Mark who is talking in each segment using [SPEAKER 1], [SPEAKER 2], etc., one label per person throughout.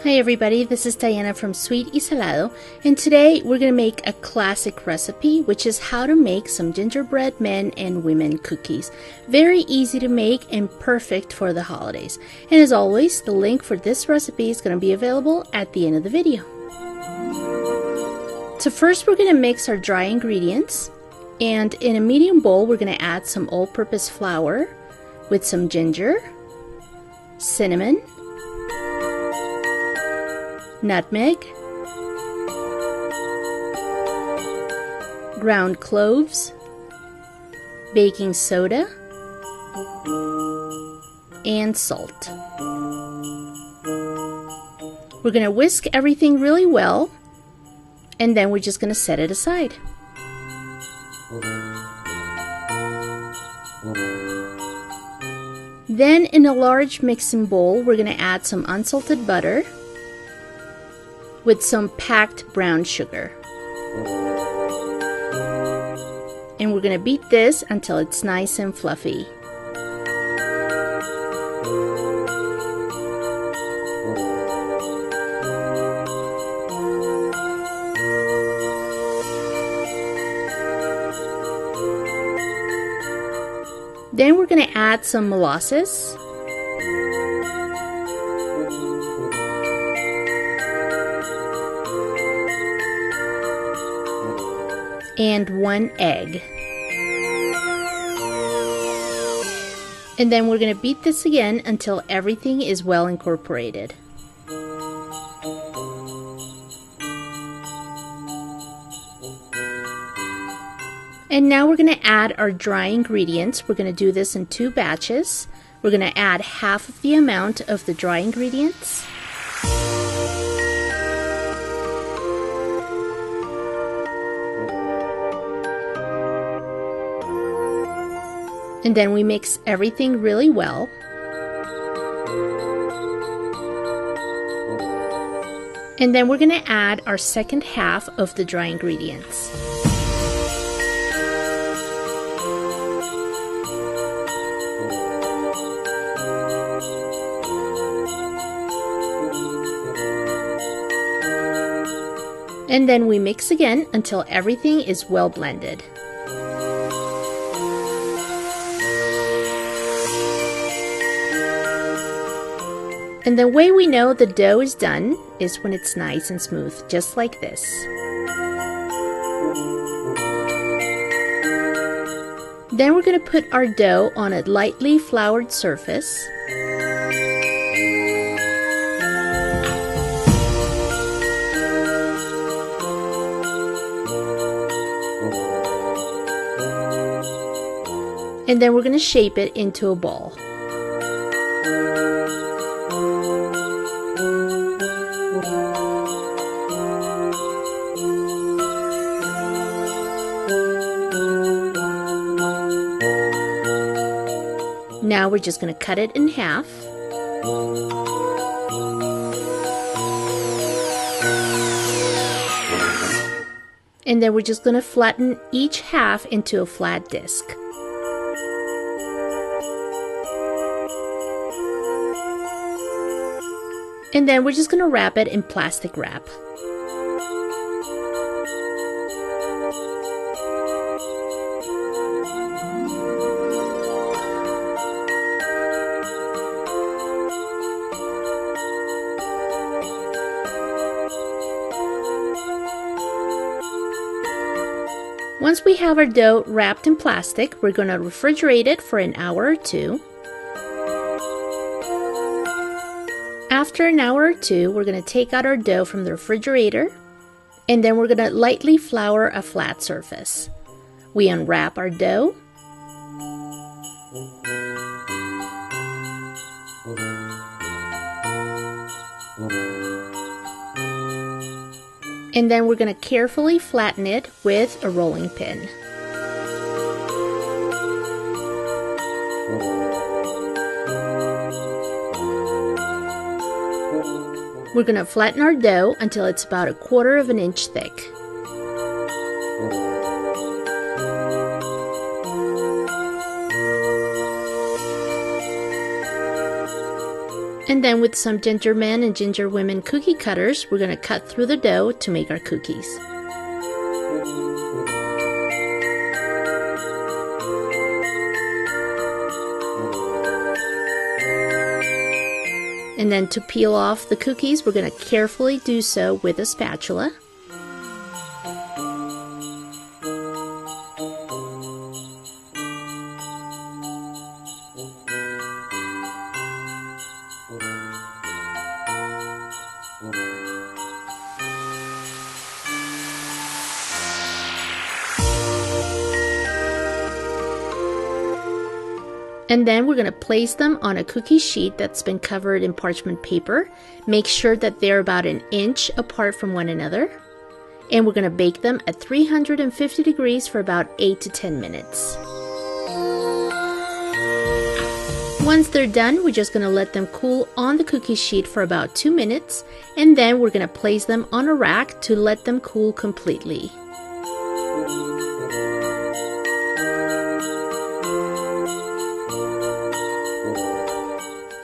[SPEAKER 1] Hi everybody, this is Diana from SyS y Salado, and today we're going to make a classic recipe, which is how to make some gingerbread men and women cookies. Very easy to make and perfect for the holidays. And as always, the link for this recipe is going to be available at the end of the video. So first we're going to mix our dry ingredients, and in a medium bowl we're going to add some all-purpose flour with some ginger, cinnamon, nutmeg, ground cloves, baking soda, and salt. We're going to whisk everything really well, and then we're just going to set it aside. Then in a large mixing bowl, we're going to add some unsalted butter with some packed brown sugar. And we're going to beat this until it's nice and fluffy. Then we're going to add some molasses, and 1 egg. And then we're going to beat this again until everything is well incorporated. And now we're going to add our dry ingredients. We're going to do this in 2 batches. We're going to add half of the amount of the dry ingredients. And then we mix everything really well. And then we're going to add our second half of the dry ingredients. And then we mix again until everything is well blended. And the way we know the dough is done is when it's nice and smooth, just like this. Then we're going to put our dough on a lightly floured surface. And then we're going to shape it into a ball. Now we're just going to cut it in half. And then we're just going to flatten each half into a flat disc. And then we're just going to wrap it in plastic wrap. Once we have our dough wrapped in plastic, we're going to refrigerate it for an hour or 2. After an hour or 2, we're going to take out our dough from the refrigerator, and then we're going to lightly flour a flat surface. We unwrap our dough. And then we're going to carefully flatten it with a rolling pin. We're going to flatten our dough until it's about 1/4 inch thick. And then with some ginger men and ginger women cookie cutters, we're going to cut through the dough to make our cookies. And then to peel off the cookies, we're going to carefully do so with a spatula. And then we're going to place them on a cookie sheet that's been covered in parchment paper. Make sure that they're about an inch apart from one another. And we're going to bake them at 350 degrees for about 8 to 10 minutes. Once they're done, we're just going to let them cool on the cookie sheet for about 2 minutes. And then we're going to place them on a rack to let them cool completely.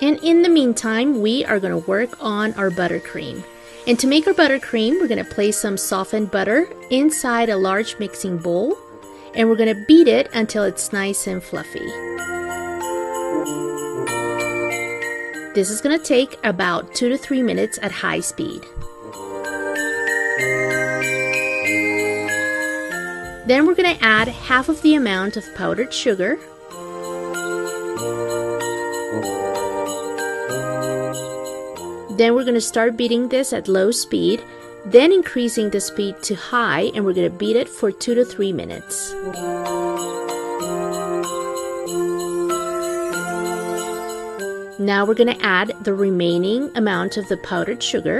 [SPEAKER 1] And in the meantime, we are going to work on our buttercream. And to make our buttercream, we're going to place some softened butter inside a large mixing bowl. And we're going to beat it until it's nice and fluffy. This is going to take about 2 to 3 minutes at high speed. Then we're going to add half of the amount of powdered sugar. Then we're going to start beating this at low speed, then increasing the speed to high, and we're going to beat it for 2 to 3 minutes. Now we're going to add the remaining amount of the powdered sugar.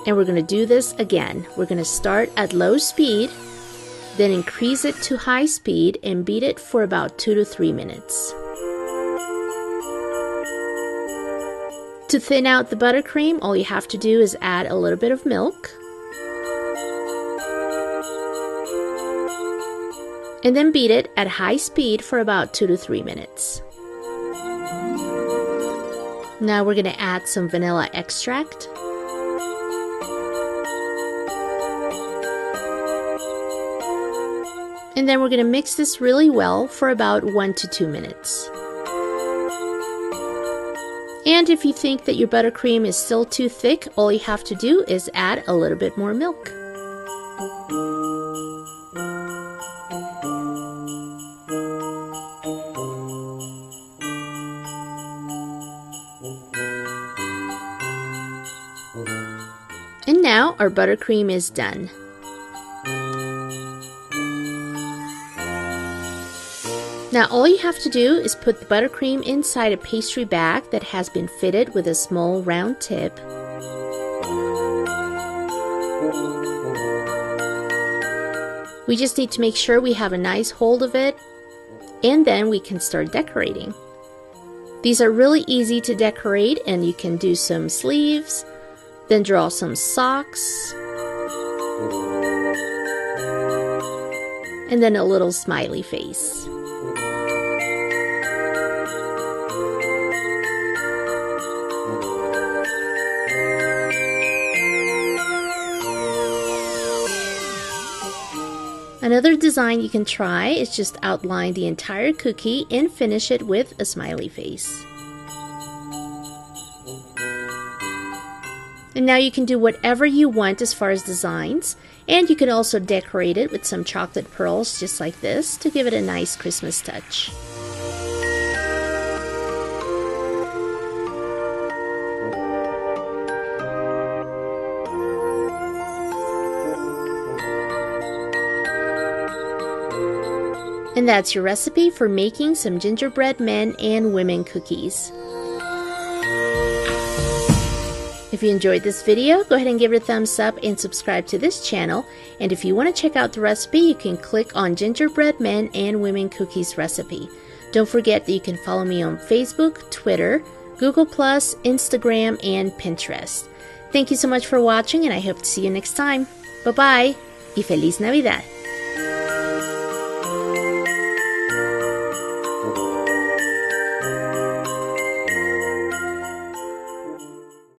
[SPEAKER 1] And we're going to do this again. We're going to start at low speed, then increase it to high speed and beat it for about 2 to 3 minutes. To thin out the buttercream, all you have to do is add a little bit of milk. And then beat it at high speed for about 2 to 3 minutes. Now we're going to add some vanilla extract. And then we're going to mix this really well for about 1 to 2 minutes. And if you think that your buttercream is still too thick, all you have to do is add a little bit more milk. And now our buttercream is done. Now all you have to do is put the buttercream inside a pastry bag that has been fitted with a small round tip. We just need to make sure we have a nice hold of it, and then we can start decorating. These are really easy to decorate, and you can do some sleeves, then draw some socks, and then a little smiley face. Another design you can try is just outline the entire cookie and finish it with a smiley face. And now you can do whatever you want as far as designs, and you can also decorate it with some chocolate pearls just like this to give it a nice Christmas touch. And that's your recipe for making some gingerbread men and women cookies. If you enjoyed this video, go ahead and give it a thumbs up and subscribe to this channel. And if you want to check out the recipe, you can click on Gingerbread Men and Women Cookies recipe. Don't forget that you can follow me on Facebook, Twitter, Google+, Instagram, and Pinterest. Thank you so much for watching, and I hope to see you next time. Bye-bye, y Feliz Navidad!